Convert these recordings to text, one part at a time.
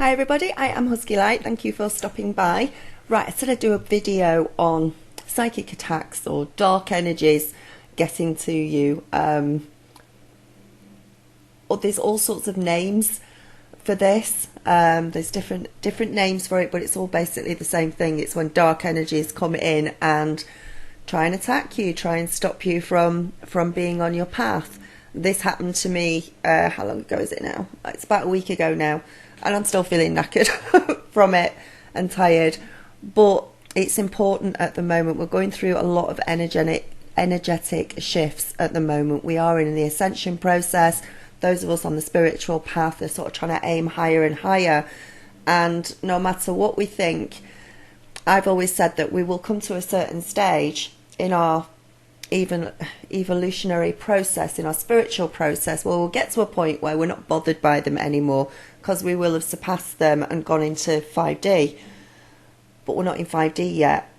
Hi everybody, I am Husky Light. Thank you for stopping by. Right, I said I'd do a video on psychic attacks or dark energies getting to you. Or there's all sorts of names for this. There's different names for it, but it's all basically the same thing. It's when dark energies come in and try and attack you, try and stop you from being on your path. This happened to me, how long ago is it now? It's about a week ago now, and I'm still feeling knackered from it and tired. But it's important at the moment. We're going through a lot of energetic shifts at the moment. We are in the ascension process. Those of us on the spiritual path are sort of trying to aim higher and higher. And no matter what we think, I've always said that we will come to a certain stage in our even evolutionary process, in our spiritual process, where we'll get to a point where we're not bothered by them anymore because we will have surpassed them and gone into 5D. But we're not in 5D yet.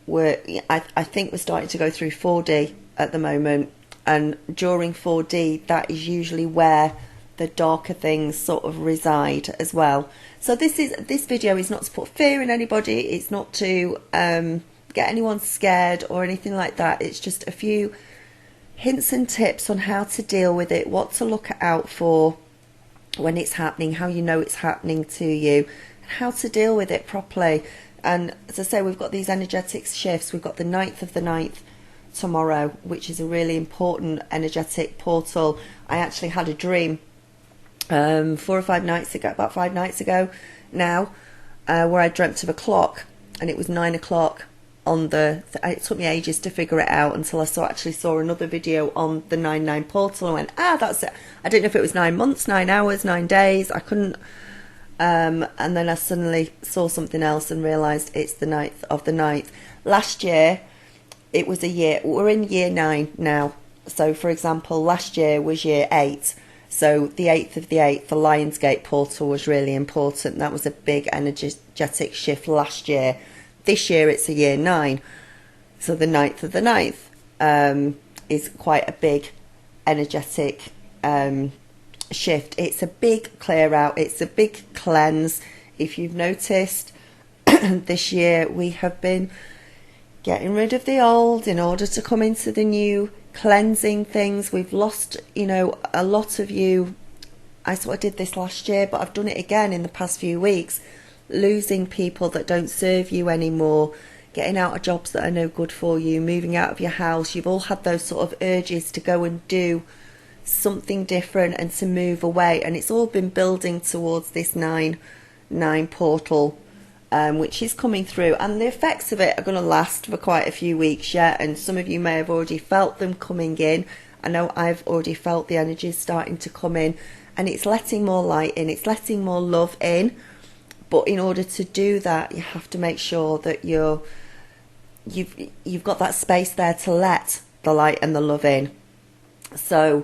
I think we're starting to go through 4D at the moment, and during 4D that is usually where the darker things sort of reside as well. So this video is not to put fear in anybody. It's not to get anyone scared or anything like that. It's just a few hints and tips on how to deal with it, what to look out for when it's happening, how you know it's happening to you, and how to deal with it properly. And as I say, we've got these energetic shifts. We've got the 9th of the 9th tomorrow, which is a really important energetic portal. I actually had a dream 4 or 5 nights ago, about 5 nights ago now, where I dreamt of a clock, and it was 9 o'clock on it took me ages to figure it out until I actually saw another video on the 9/9 portal. I went, that's it. I didn't know if it was 9 months, 9 hours, 9 days. I couldn't. And then I suddenly saw something else and realised it's the 9th of the 9th. Last year, it was a year. We're in year 9 now. So, for example, last year was year 8. So the 8th of the 8th, the Lionsgate portal was really important. That was a big energetic shift last year. This year it's a year 9. So the 9th of the 9th is quite a big energetic shift. It's a big clear out. It's a big cleanse. If you've noticed, this year we have been getting rid of the old in order to come into the new, cleansing things. We've lost, a lot of you. I sort of did this last year, but I've done it again in the past few weeks. Losing people that don't serve you anymore, getting out of jobs that are no good for you, moving out of your house. You've all had those sort of urges to go and do something different and to move away, and it's all been building towards this 9/9 portal, which is coming through, and the effects of it are going to last for quite a few weeks yet, and some of you may have already felt them coming in. I know I've already felt the energies starting to come in, and it's letting more light in, it's letting more love in. But in order to do that, you have to make sure that you've got that space there to let the light and the love in. So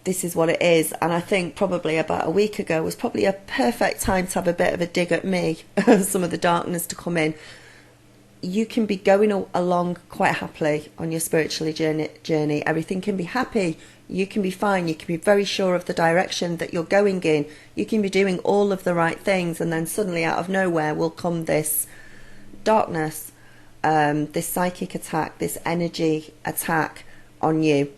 this is what it is. And I think probably about a week ago was probably a perfect time to have a bit of a dig at me, some of the darkness to come in. You can be going along quite happily on your spiritual journey. Everything can be happy. You can be fine. You can be very sure of the direction that you're going in. You can be doing all of the right things, and then suddenly out of nowhere will come this darkness, this psychic attack, this energy attack on you.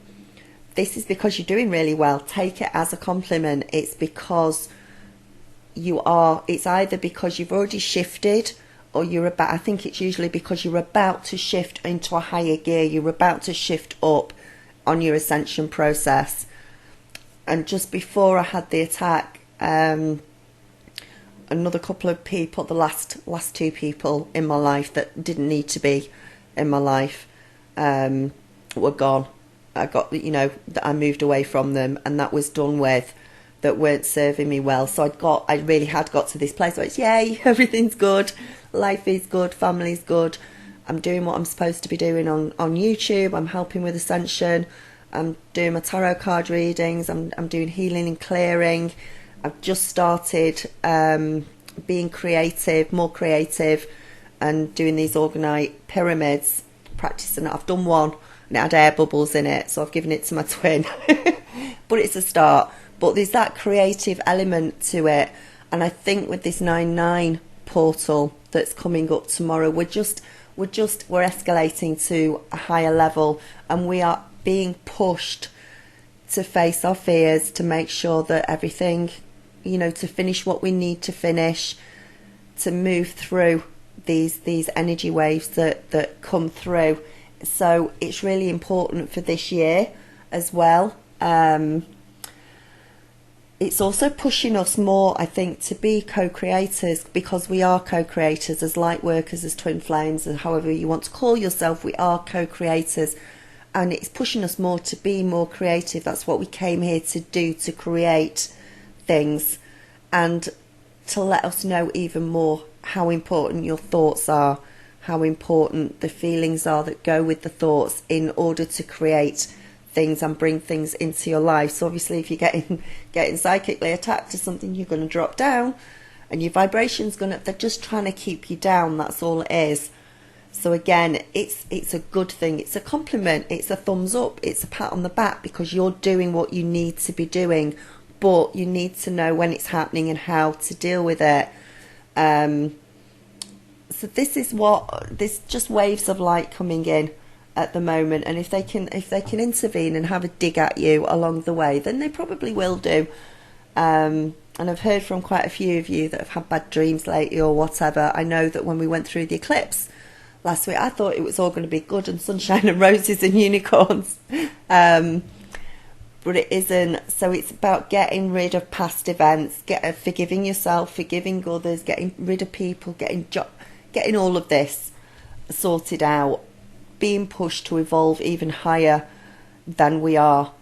This is because you're doing really well. Take it as a compliment. It's because it's either because you've already shifted, or I think it's usually because you're about to shift into a higher gear. You're about to shift up on your ascension process. And just before I had the attack, another couple of people, the last 2 people in my life that didn't need to be in my life, were gone. That I moved away from them, and that was done with, that weren't serving me well. So I really had got to this place where it's, yay, everything's good, life is good, family's good. I'm doing what I'm supposed to be doing on YouTube. I'm helping with ascension. I'm doing my tarot card readings. I'm doing healing and clearing. I've just started being creative, more creative, and doing these organite pyramids, practicing. I've done one, and it had air bubbles in it, so I've given it to my twin. But it's a start. But there's that creative element to it. And I think with this 9-9 portal that's coming up tomorrow, we're escalating to a higher level, and we are being pushed to face our fears, to make sure that everything, to finish what we need to finish, to move through these energy waves that come through. So it's really important for this year as well. It's also pushing us more, I think, to be co-creators, because we are co-creators as light workers, as twin flames, and however you want to call yourself, we are co-creators. And it's pushing us more to be more creative. That's what we came here to do, to create things, and to let us know even more how important your thoughts are, how important the feelings are that go with the thoughts in order to create things and bring things into your life. So obviously if you're getting psychically attacked to something, you're going to drop down, and your vibration's they're just trying to keep you down. That's all it is. So again, it's a good thing, it's a compliment, it's a thumbs up, it's a pat on the back, because you're doing what you need to be doing, but you need to know when it's happening and how to deal with it. So this just waves of light coming in at the moment, and if they can intervene and have a dig at you along the way, then they probably will do. And I've heard from quite a few of you that have had bad dreams lately or whatever. I know that when we went through the eclipse last week, I thought it was all going to be good and sunshine and roses and unicorns, but it isn't. So it's about getting rid of past events, forgiving yourself, forgiving others, getting rid of people, getting all of this sorted out, being pushed to evolve even higher than we are.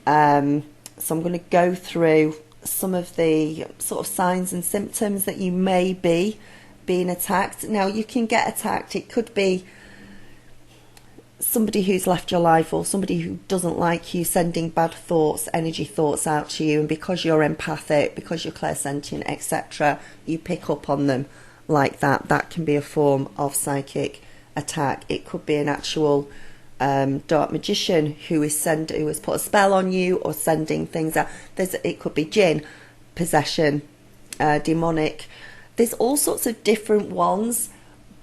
So I'm going to go through some of the sort of signs and symptoms that you may be being attacked. Now, you can get attacked. It could be somebody who's left your life, or somebody who doesn't like you sending bad thoughts, energy thoughts out to you, and because you're empathic, because you're clairsentient, etc., you pick up on them like that. That can be a form of psychic attack. It could be an actual dark magician who has put a spell on you or sending things out. It could be jinn, possession, demonic. There's all sorts of different ones,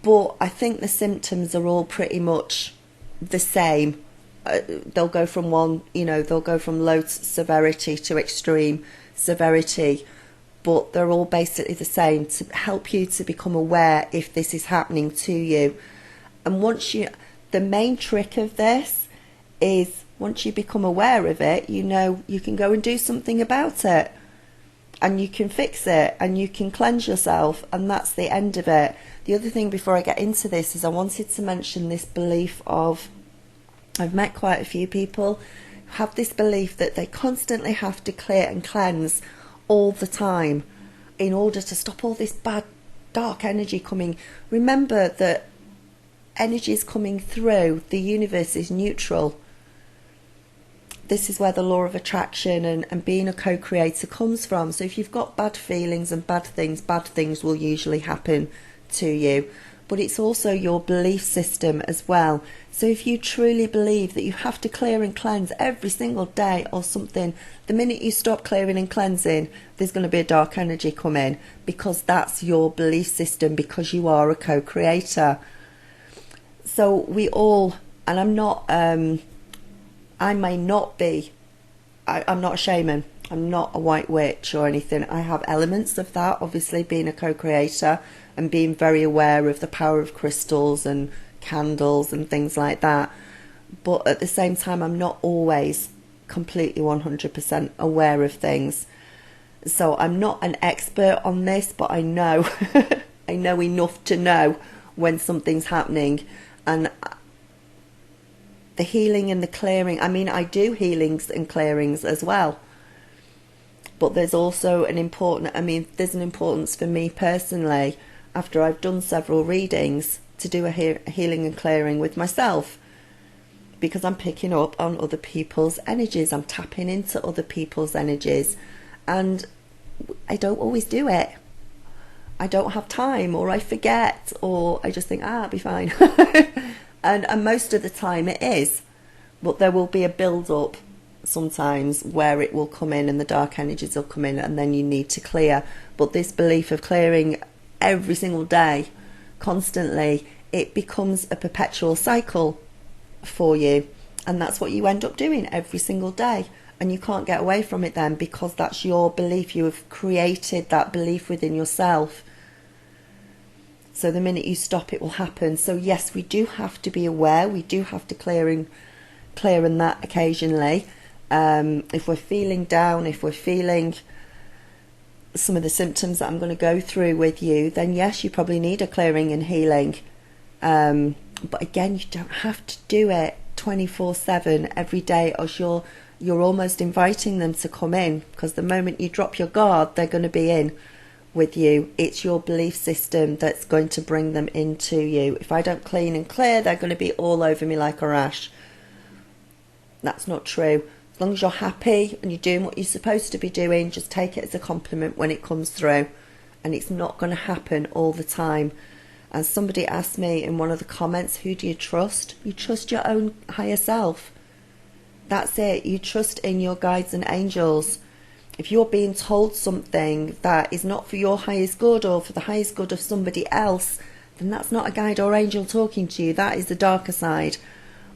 but I think the symptoms are all pretty much the same. They'll go from low severity to extreme severity, but they're all basically the same, to help you to become aware if this is happening to you. And the main trick of this is, once you become aware of it, you can go and do something about it, and you can fix it, and you can cleanse yourself, and that's the end of it. The other thing before I get into this is I wanted to mention this belief of, I've met quite a few people who have this belief that they constantly have to clear and cleanse all the time in order to stop all this bad dark energy coming. Remember that energy is coming through, the universe is neutral. This is where the law of attraction and being a co-creator comes from. So if you've got bad feelings and bad things will usually happen to you. But it's also your belief system as well. So if you truly believe that you have to clear and cleanse every single day or something, the minute you stop clearing and cleansing, there's going to be a dark energy come in, because that's your belief system, because you are a co-creator. So we all, and I'm not, I may not be, I'm not a shaman, I'm not a white witch or anything. I have elements of that, obviously, being a co-creator and being very aware of the power of crystals and candles and things like that. But at the same time, I'm not always completely 100% aware of things. So I'm not an expert on this, but I know, I know enough to know when something's happening. And the healing and the clearing, I do healings and clearings as well. But there's also there's an importance for me personally, after I've done several readings, to do a healing and clearing with myself, because I'm picking up on other people's energies, I'm tapping into other people's energies, and I don't always do it. I don't have time, or I forget, or I just think, I'll be fine. and most of the time it is, but there will be a build up. sometimes where it will come in and the dark energies will come in, and then you need to clear. But this belief of clearing every single day, constantly, it becomes a perpetual cycle for you, and that's what you end up doing every single day, and you can't get away from it then, because that's your belief. You have created that belief within yourself. So the minute you stop, it will happen. So yes, we do have to be aware. We do have to clear in that occasionally. If we're feeling down, if we're feeling some of the symptoms that I'm going to go through with you, then yes, you probably need a clearing and healing. But again, you don't have to do it 24/7 every day, or you're almost inviting them to come in, because the moment you drop your guard, they're going to be in with you. It's your belief system that's going to bring them into you. If I don't clean and clear, they're going to be all over me like a rash. That's not true. As long as you're happy and you're doing what you're supposed to be doing, just take it as a compliment when it comes through. And it's not going to happen all the time. And somebody asked me in one of the comments, who do you trust? You trust your own higher self. That's it. You trust in your guides and angels. If you're being told something that is not for your highest good or for the highest good of somebody else, then that's not a guide or angel talking to you. That is the darker side,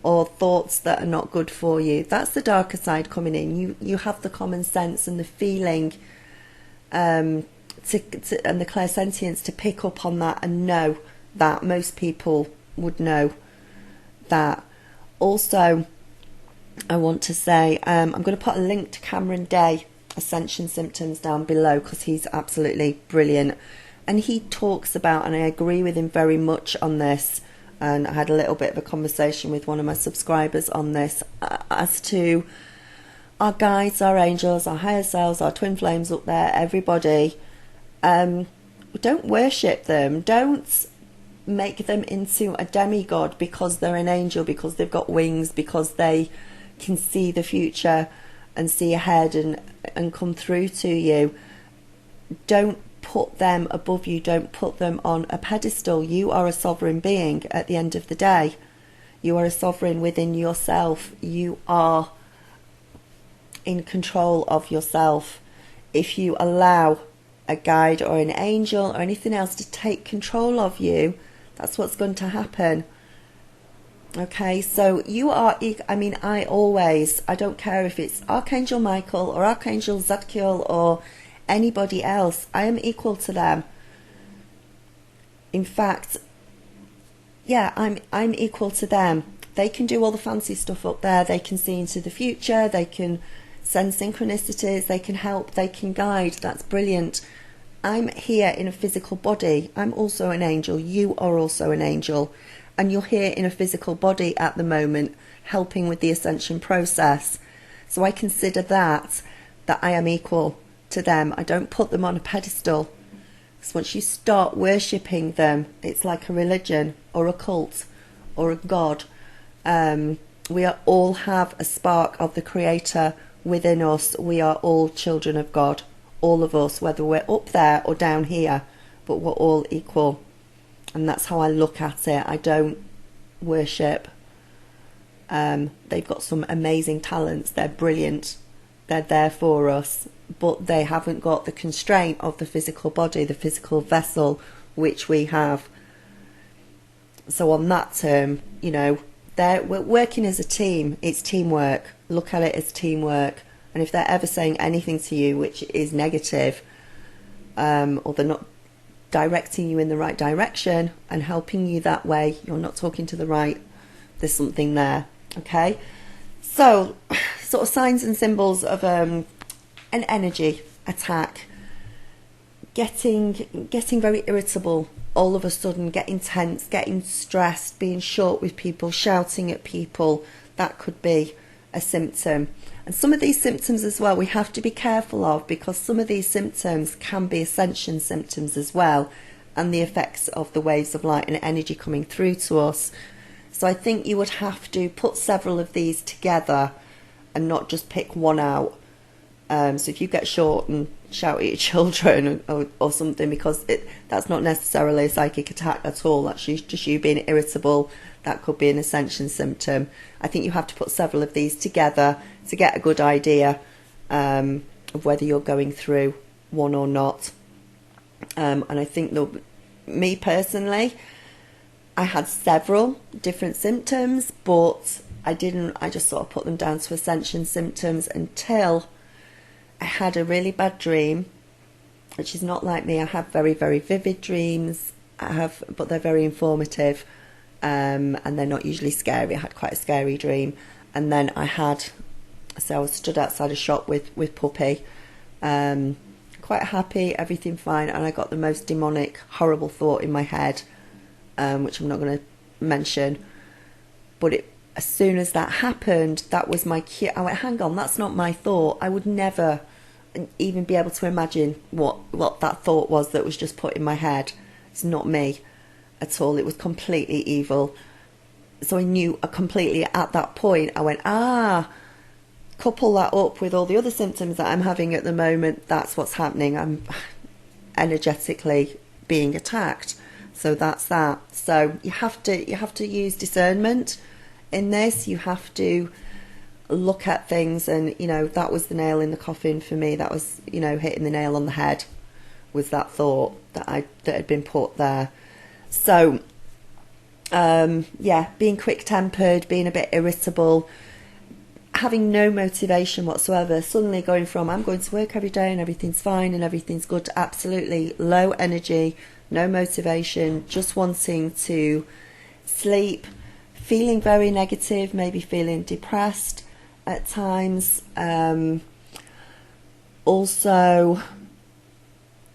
or thoughts that are not good for you. That's the darker side coming in. You have the common sense and the feeling and the clairsentience to pick up on that and know that. Most people would know that. Also, I want to say, I'm going to put a link to Cameron Day Ascension Symptoms down below, because he's absolutely brilliant, and he talks about, and I agree with him very much on this, and I had a little bit of a conversation with one of my subscribers on this, as to our guides, our angels, our higher selves, our twin flames up there, everybody. Don't worship them. Don't make them into a demigod because they're an angel, because they've got wings, because they can see the future and see ahead and come through to you. Don't put them above you. Don't put them on a pedestal. You are a sovereign being at the end of the day. You are a sovereign within yourself. You are in control of yourself. If you allow a guide or an angel or anything else to take control of you, that's what's going to happen. Okay, so you are, I mean, I don't care if it's Archangel Michael or Archangel Zadkiel or anybody else, I am equal to them. In fact, yeah, I'm equal to them. They can do all the fancy stuff up there. They can see into the future. They can send synchronicities. They can help. They can guide. That's brilliant. I'm here in a physical body. I'm also an angel. You are also an angel. And you're here in a physical body at the moment, helping with the ascension process. So I consider that I am equal to them. I don't put them on a pedestal. Because once you start worshipping them, it's like a religion or a cult or a god. We all have a spark of the Creator within us. We are all children of God. All of us, whether we're up there or down here, but we're all equal. And that's how I look at it. I don't worship. They've got some amazing talents. They're brilliant. They're there for us. But they haven't got the constraint of the physical body, the physical vessel, which we have. So on that term, we're working as a team. It's teamwork. Look at it as teamwork. And if they're ever saying anything to you which is negative, or they're not directing you in the right direction and helping you that way, you're not talking to the right, there's something there. Okay, so sort of signs and symbols of an energy attack. Getting very irritable all of a sudden, getting tense, getting stressed, being short with people, shouting at people. That could be a symptom. And some of these symptoms as well we have to be careful of, because some of these symptoms can be ascension symptoms as well, and the effects of the waves of light and energy coming through to us. So I think you would have to put several of these together and not just pick one out. So if you get short and shout at your children or something, because that's not necessarily a psychic attack at all, that's just you being irritable, that could be an ascension symptom. I think you have to put several of these together to get a good idea of whether you're going through one or not. And I think that me personally, I had several different symptoms, but I just sort of put them down to ascension symptoms until I had a really bad dream, which is not like me. I have very, very vivid dreams, but they're very informative, and they're not usually scary. I had quite a scary dream. And then I was stood outside a shop with Puppy, quite happy, everything fine, and I got the most demonic, horrible thought in my head, which I'm not going to mention. But as soon as that happened, that was my cue. I went, hang on, that's not my thought. I would never even be able to imagine what that thought was that was just put in my head. It's not me at all. It was completely evil. So I knew completely at that point. I went, couple that up with all the other symptoms that I'm having at the moment. That's what's happening. I'm energetically being attacked. So that's that. So you have to use discernment in this. You have to look at things, and that was the nail in the coffin for me. That was hitting the nail on the head, was that thought that had been put there. So being quick-tempered, being a bit irritable, having no motivation whatsoever, suddenly going from I'm going to work every day and everything's fine and everything's good to absolutely low energy, no motivation, just wanting to sleep, feeling very negative, maybe feeling depressed at times. Also,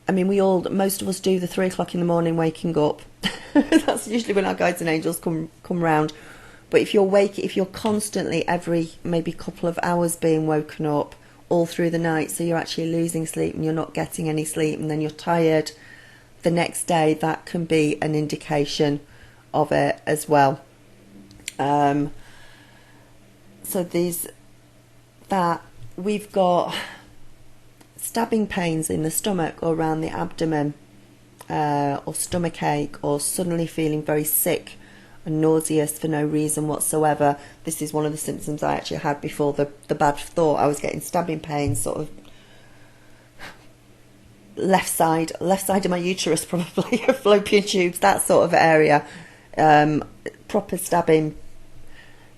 I mean, most of us do the 3 o'clock in the morning waking up. That's usually when our guides and angels come round. But if you're constantly every maybe couple of hours being woken up all through the night, so you're actually losing sleep and you're not getting any sleep, and then you're tired the next day, that can be an indication of it as well. So we've got stabbing pains in the stomach or around the abdomen, or stomach ache, or suddenly feeling very sick and nauseous for no reason whatsoever. This is one of the symptoms I actually had before the bad thought. I was getting stabbing pains, sort of left side of my uterus, probably, fallopian tubes, that sort of area. Proper stabbing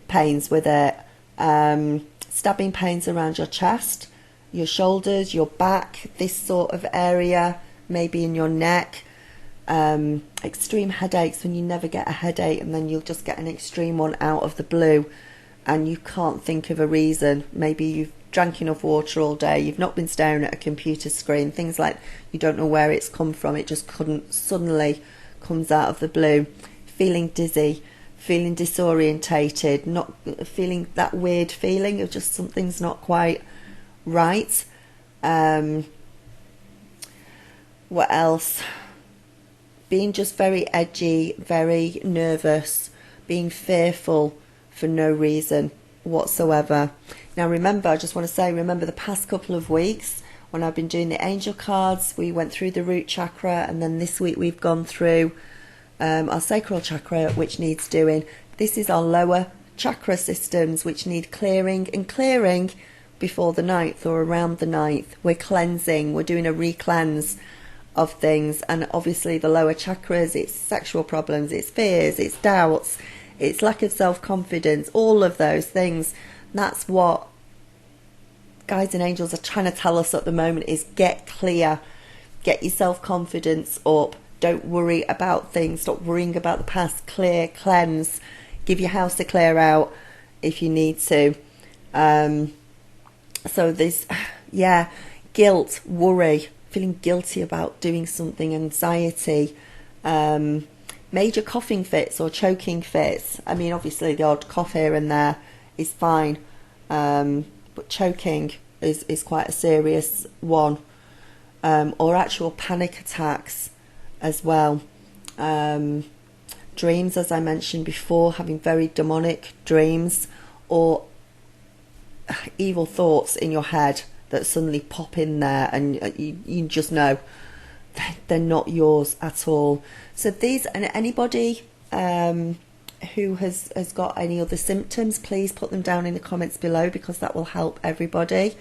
pains with it. Stabbing pains around your chest, your shoulders, your back, this sort of area, maybe in your neck. Extreme headaches when you never get a headache, and then you'll just get an extreme one out of the blue and you can't think of a reason. Maybe you've drank enough water all day, you've not been staring at a computer screen, things like you don't know where it's come from, it just suddenly comes out of the blue. Feeling dizzy, feeling disorientated, not feeling that weird feeling of just something's not quite right. What else? Being just very edgy, very nervous, being fearful for no reason whatsoever. Now remember, I just want to say, remember the past couple of weeks when I've been doing the angel cards, we went through the root chakra, and then this week we've gone through our sacral chakra, which needs doing. This is our lower chakra systems, which need clearing, and clearing before the 9th or around the 9th. We're cleansing, we're doing a re-cleanse of things. And obviously the lower chakras, it's sexual problems, it's fears, it's doubts, it's lack of self-confidence, all of those things. That's what guides and angels are trying to tell us at the moment, is get clear, get your self-confidence up, don't worry about things, stop worrying about the past, clear, cleanse, give your house a clear out if you need to. So this, guilt, worry, feeling guilty about doing something, anxiety, major coughing fits or choking fits. I mean, obviously the odd cough here and there is fine, but choking is quite a serious one, or actual panic attacks as well. Dreams, as I mentioned before, having very demonic dreams or evil thoughts in your head that suddenly pop in there, and you just know they're not yours at all. So these, and anybody who has got any other symptoms, please put them down in the comments below, because that will help everybody.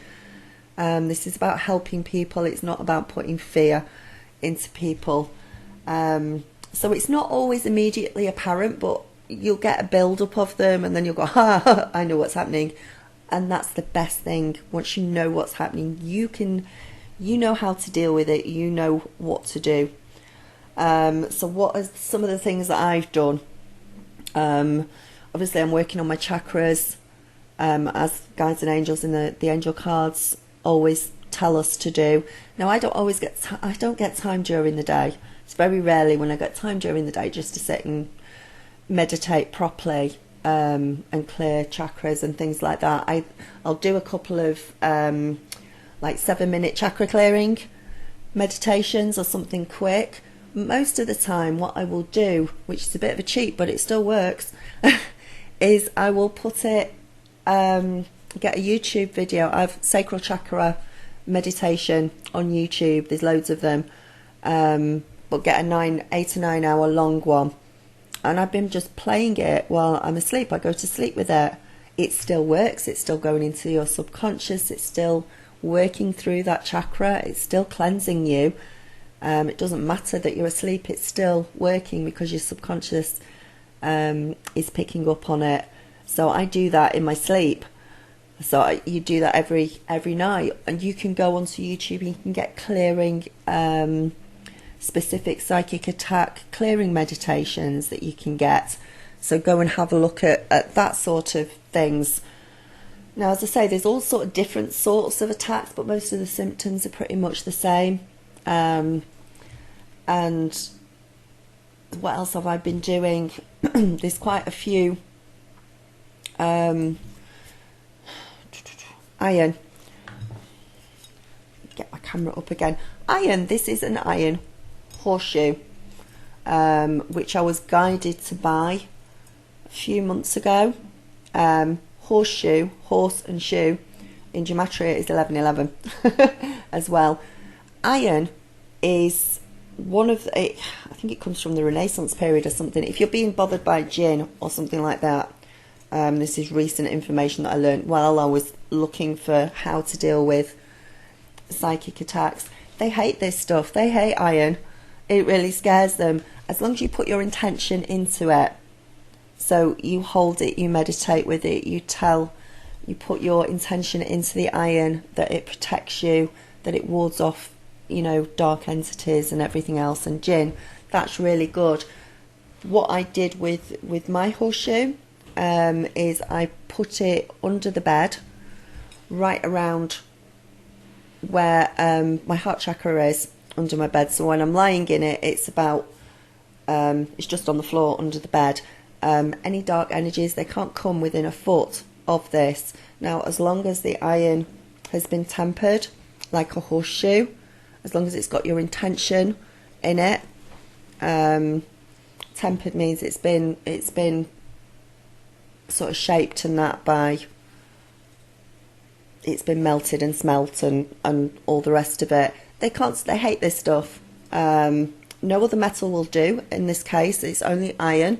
This is about helping people. It's not about putting fear into people. So it's not always immediately apparent, but you'll get a build up of them, and then you'll go, ha, I know what's happening. And that's the best thing. Once you know what's happening, you know how to deal with it. You know what to do. So what are some of the things that I've done? Obviously I'm working on my chakras, as guides and angels in the angel cards always tell us to do. Now I don't get time during the day. It's very rarely when I get time during the day just to sit and meditate properly, and clear chakras and things like that. I'll do a couple of like 7-minute chakra clearing meditations or something quick. Most of the time what I will do, which is a bit of a cheat but it still works, is I will put it, get a YouTube video. I have sacral chakra meditation on YouTube. There's loads of them, but get a 8 or 9 hour long one, and I've been just playing it while I'm asleep. I go to sleep with it. It still works. It's still going into your subconscious. It's still working through that chakra. It's still cleansing you. It doesn't matter that you're asleep. It's still working because your subconscious is picking up on it. So I do that in my sleep. So you do that every night, and you can go onto YouTube and you can get clearing, specific psychic attack clearing meditations that you can get. So go and have a look at that sort of things. Now, as I say, there's all sort of different sorts of attacks, but most of the symptoms are pretty much the same. And what else have I been doing? There's quite a few. Iron. Get my camera up again. Iron. This is an iron horseshoe, which I was guided to buy a few months ago. Horseshoe, horse and shoe in gematria is 1111 as well. Iron is one of the, I think it comes from the Renaissance period or something. If you're being bothered by jinn or something like that, this is recent information that I learned while I was looking for how to deal with psychic attacks. They hate this stuff. They hate iron. It really scares them. As long as you put your intention into it, so you hold it, you meditate with it, you put your intention into the iron, that it protects you, that it wards off, dark entities and everything else, and jinn. That's really good. What I did with my horseshoe is I put it under the bed, right around where my heart chakra is, under my bed. So when I'm lying in it, it's just on the floor under the bed. Any dark energies, they can't come within a foot of this. Now, as long as the iron has been tempered like a horseshoe, as long as it's got your intention in it, tempered means it's been sort of shaped and that by, it's been melted and smelt and all the rest of it. They hate this stuff. No other metal will do in this case. It's only iron.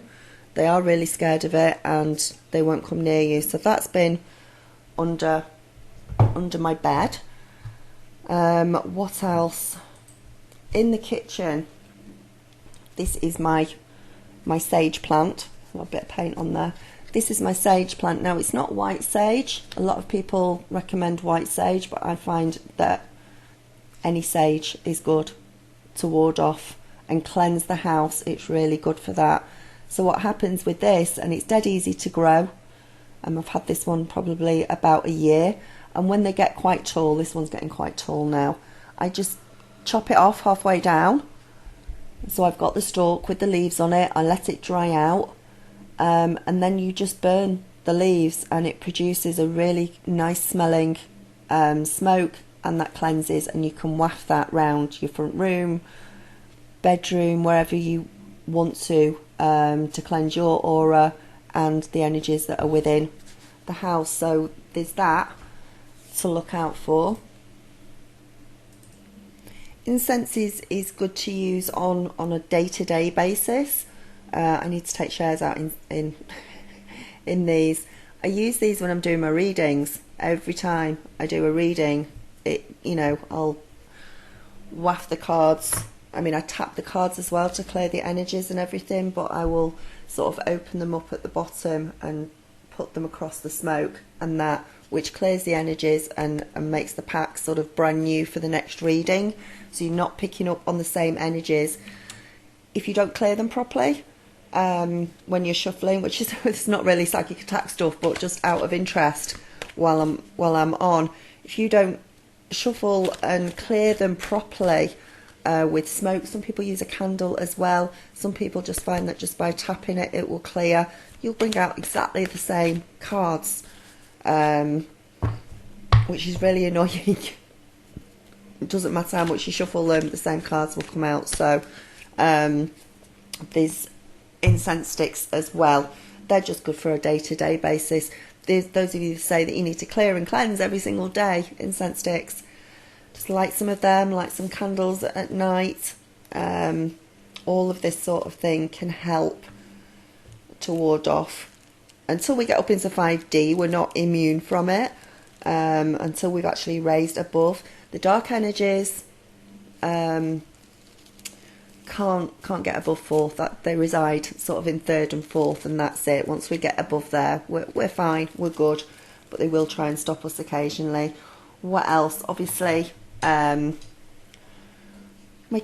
They are really scared of it and they won't come near you. So that's been under my bed. What else? In the kitchen, this is my sage plant. A bit of paint on there. This is my sage plant. Now, it's not white sage. A lot of people recommend white sage, but I find that any sage is good to ward off and cleanse the house. It's really good for that. So what happens with this, and it's dead easy to grow, I've had this one probably about a year, and when they get quite tall, this one's getting quite tall now, I just chop it off halfway down. So I've got the stalk with the leaves on it. I let it dry out, and then you just burn the leaves and it produces a really nice smelling smoke, and that cleanses, and you can waft that round your front room, bedroom, wherever you want to cleanse your aura and the energies that are within the house. So there's that to look out for. Incense is good to use on a day-to-day basis. I need to take shares out in these. I use these when I'm doing my readings. Every time I do a reading, I'll waft the cards. I mean, I tap the cards as well to clear the energies and everything, but I will sort of open them up at the bottom and put them across the smoke, and that, which clears the energies and makes the pack sort of brand new for the next reading. So you're not picking up on the same energies if you don't clear them properly when you're shuffling, which is it's not really psychic attack stuff, but just out of interest while I'm on. If you don't shuffle and clear them properly with smoke, some people use a candle as well. Some people just find that just by tapping it, it will clear. You'll bring out exactly the same cards, which is really annoying. It doesn't matter how much you shuffle them, the same cards will come out. So these incense sticks as well, they're just good for a day-to-day basis. Those of you who say that you need to clear and cleanse every single day, incense sticks, just light some of them, light some candles at night. All of this sort of thing can help to ward off. Until we get up into 5D, we're not immune from it, until we've actually raised above. The dark energies can't get above fourth. That they reside sort of in third and fourth, and that's it. Once we get above there, we're fine, we're good, but they will try and stop us occasionally. What else? Obviously, my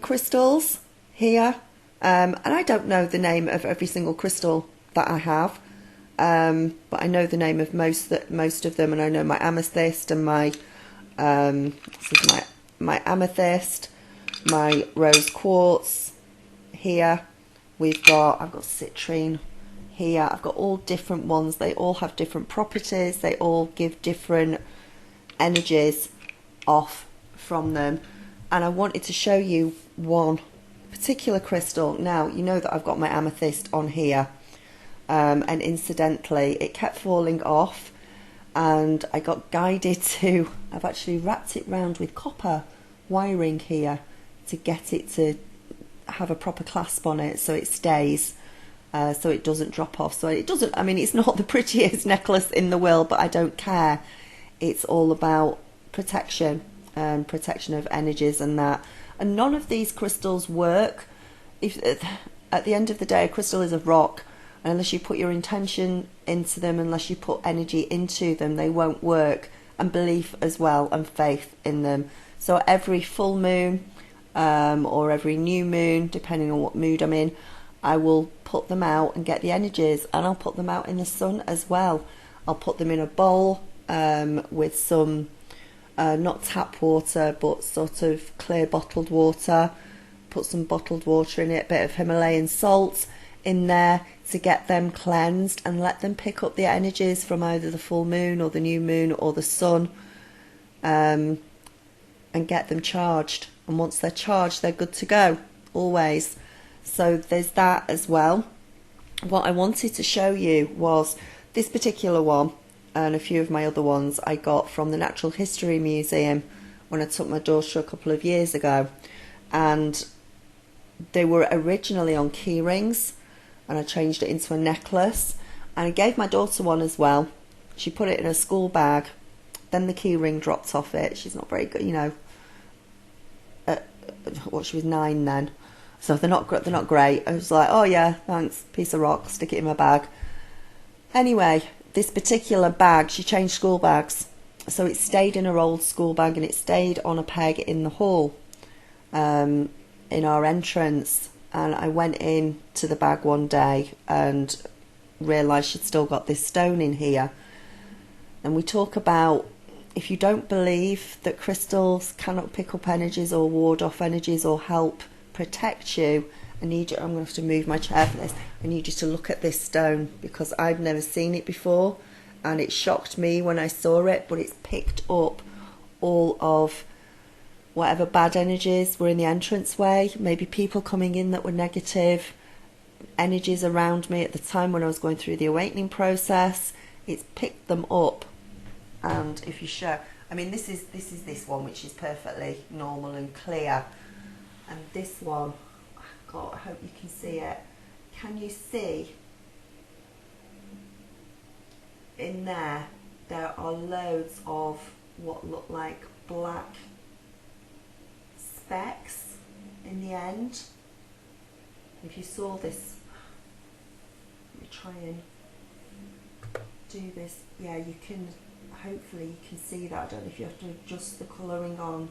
crystals here, and I don't know the name of every single crystal that I have, but I know the name of most of them, and I know my amethyst and my this is my amethyst, my rose quartz here. I've got citrine here. I've got all different ones. They all have different properties. They all give different energies off from them. And I wanted to show you one particular crystal. Now, you know that I've got my amethyst on here. And incidentally, it kept falling off. And I got guided to, I've actually wrapped it round with copper wiring here to get it to have a proper clasp on it so it stays, so it doesn't drop off. So it doesn't, I mean, it's not the prettiest necklace in the world, but I don't care. It's all about protection, protection of energies and that. And none of these crystals work. If at the end of the day, a crystal is a rock. And unless you put your intention into them, unless you put energy into them, they won't work. And belief as well, and faith in them. So every full moon or every new moon, depending on what mood I'm in, I will put them out and get the energies. And I'll put them out in the sun as well. I'll put them in a bowl with some, not tap water, but sort of clear bottled water. Put some bottled water in it, a bit of Himalayan salt in there to get them cleansed, and let them pick up the energies from either the full moon or the new moon or the sun, and get them charged. And once they're charged, they're good to go, always. So there's that as well. What I wanted to show you was this particular one, and a few of my other ones I got from the Natural History Museum when I took my daughter a couple of years ago. And they were originally on key rings, and I changed it into a necklace, and I gave my daughter one as well. She put it in a school bag, then the key ring dropped off it. She's not very good, you know. She was 9 then, so they're not great. I was like, oh yeah, thanks, piece of rock, stick it in my bag. Anyway, this particular bag, she changed school bags, so it stayed in her old school bag, and it stayed on a peg in the hall, in our entrance. And I went in to the bag one day and realised she'd still got this stone in here. And we talk about, if you don't believe that crystals cannot pick up energies or ward off energies or help protect you, I need you, I'm going to have to move my chair for this. I need you to look at this stone, because I've never seen it before, and it shocked me when I saw it, but it's picked up all of whatever bad energies were in the entranceway, maybe people coming in that were negative, energies around me at the time when I was going through the awakening process. It's picked them up. And if you show, I mean, this is this one, which is perfectly normal and clear. And this one, God, I hope you can see it, can you see in there are loads of what look like black specks in the end. If you saw this, let me try and do this. Yeah, you can, hopefully you can see that. I don't know if you have to adjust the colouring on.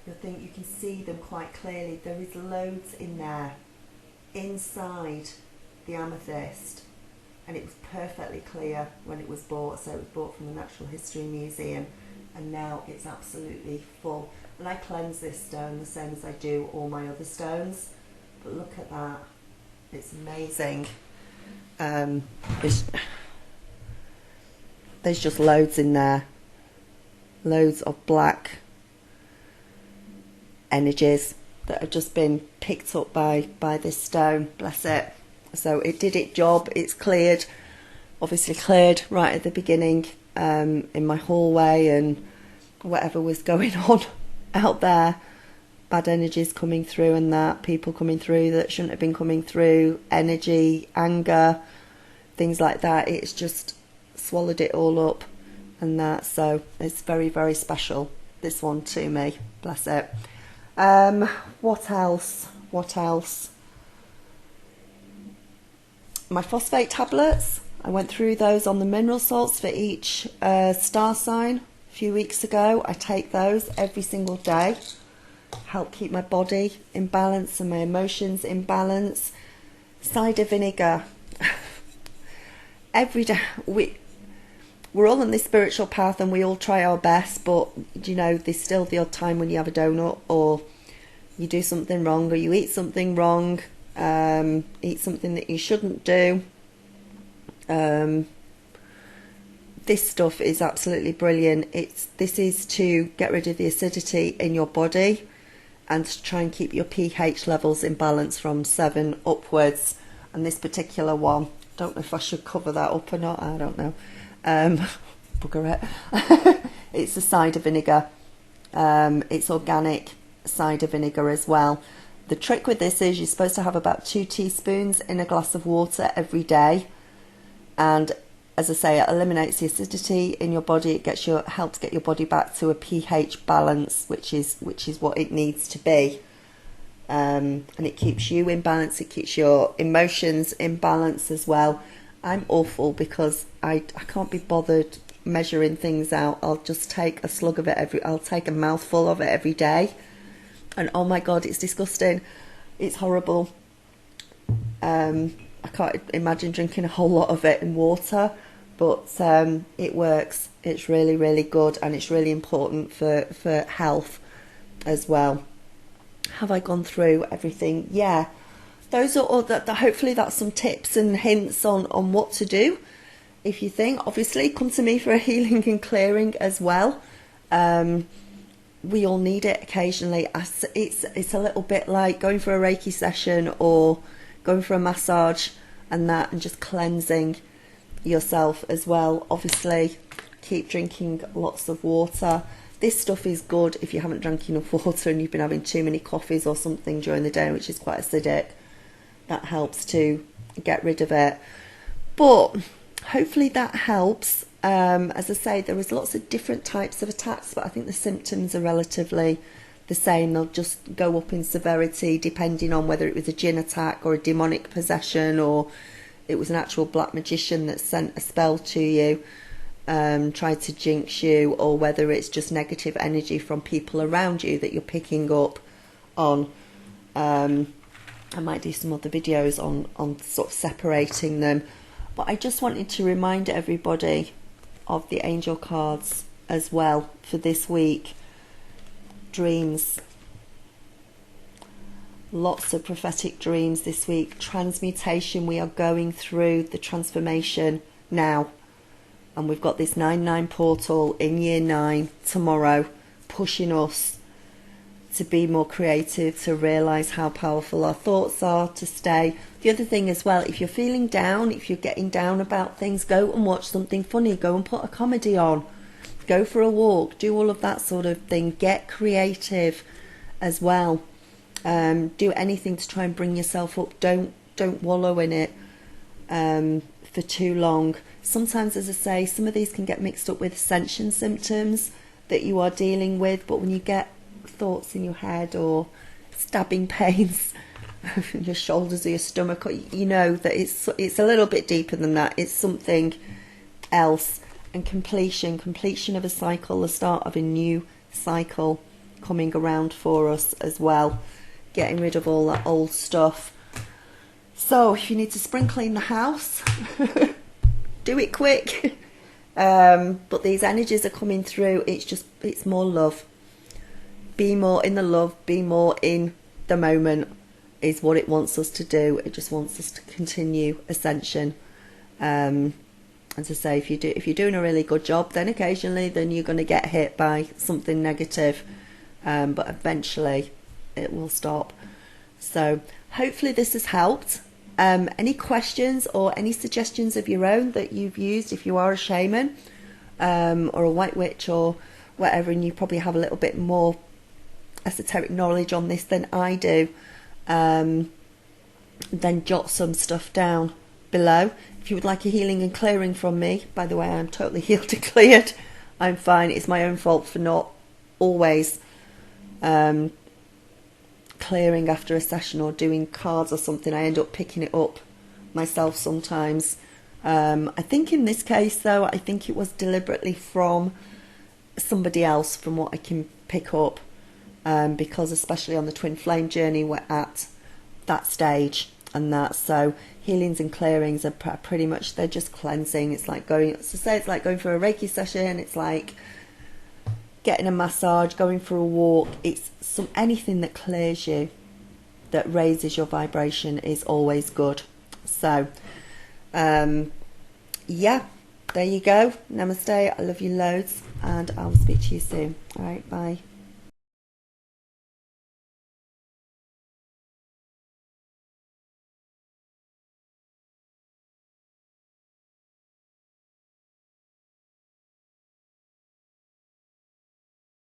I think you can see them quite clearly. There is loads in there inside the amethyst, and it was perfectly clear when it was bought. So it was bought from the Natural History Museum, and now it's absolutely full. And I cleanse this stone the same as I do all my other stones, but look at that, it's amazing. There's just loads in there, loads of black energies that have just been picked up by this stone, bless it. So it did its job. It's cleared, obviously cleared right at the beginning, in my hallway and whatever was going on out there, bad energies coming through and that, people coming through that shouldn't have been coming through, energy, anger, things like that. It's just swallowed it all up and that. So it's very, very special, this one to me, bless it. What else? My phosphate tablets, I went through those on the mineral salts for each star sign a few weeks ago. I take those every single day, help keep my body in balance and my emotions in balance. Cider vinegar, every day. We're all on this spiritual path and we all try our best, but you know, there's still the odd time when you have a donut or you do something wrong or you eat something wrong, eat something that you shouldn't do. This stuff is absolutely brilliant. This is to get rid of the acidity in your body and to try and keep your pH levels in balance from 7 upwards. And this particular one, don't know if I should cover that up or not, I don't know. Bugger it. It's a cider vinegar. It's organic cider vinegar as well. The trick with this is you're supposed to have about 2 teaspoons in a glass of water every day, and as I say, it eliminates the acidity in your body. It helps get your body back to a pH balance, which is what it needs to be, and it keeps you in balance. It keeps your emotions in balance as well. I'm awful because I can't be bothered measuring things out. I'll just take a slug of it I'll take a mouthful of it every day, and oh my god, it's disgusting, it's horrible. I can't imagine drinking a whole lot of it in water, but it works. It's really, really good, and it's really important for health as well. Have I gone through everything? Yeah. Those are all that. Hopefully that's some tips and hints on what to do. If you think, obviously, come to me for a healing and clearing as well. We all need it occasionally. It's a little bit like going for a Reiki session or going for a massage and that, and just cleansing yourself as well. Obviously, keep drinking lots of water. This stuff is good if you haven't drank enough water and you've been having too many coffees or something during the day, which is quite acidic. That helps to get rid of it. But hopefully that helps. As I say, there is lots of different types of attacks, but I think the symptoms are relatively the same. They'll just go up in severity depending on whether it was a jinn attack or a demonic possession, or it was an actual black magician that sent a spell to you, tried to jinx you, or whether it's just negative energy from people around you that you're picking up on. I might do some other videos on sort of separating them, but I just wanted to remind everybody of the angel cards as well for this week. Dreams, lots of prophetic dreams this week. Transmutation, we are going through the transformation now, and we've got this 9/9 portal in year 9 tomorrow, pushing us to be more creative, to realise how powerful our thoughts are, to stay. The other thing as well, if you're feeling down, if you're getting down about things, go and watch something funny, go and put a comedy on, go for a walk, do all of that sort of thing. Get creative as well. Do anything to try and bring yourself up. Don't don't wallow in it for too long. Sometimes, as I say, some of these can get mixed up with ascension symptoms that you are dealing with, but when you get thoughts in your head or stabbing pains in your shoulders or your stomach, you know that it's a little bit deeper than that. It's something else. And completion of a cycle, the start of a new cycle coming around for us as well, getting rid of all that old stuff. So if you need to spring clean the house, do it quick. But these energies are coming through. It's more love. Be more in the love, be more in the moment is what it wants us to do. It just wants us to continue ascension. As I say, if you're doing a really good job, then occasionally then you're going to get hit by something negative, but eventually it will stop. So hopefully this has helped. Any questions or any suggestions of your own that you've used if you are a shaman or a white witch or whatever, and you probably have a little bit more esoteric knowledge on this than I do, then jot some stuff down below. If you would like a healing and clearing from me, by the way, I'm totally healed and cleared. I'm fine. It's my own fault for not always clearing after a session or doing cards or something. I end up picking it up myself sometimes. I think in this case, though, I think it was deliberately from somebody else, from what I can pick up, because especially on the twin flame journey, we're at that stage and that. So healings and clearings are pretty much, they're just cleansing. It's like going, as I say, it's like going for a Reiki session. It's like getting a massage, going for a walk. It's anything that clears you, that raises your vibration is always good. So, yeah, there you go. Namaste. I love you loads, and I'll speak to you soon. All right, bye.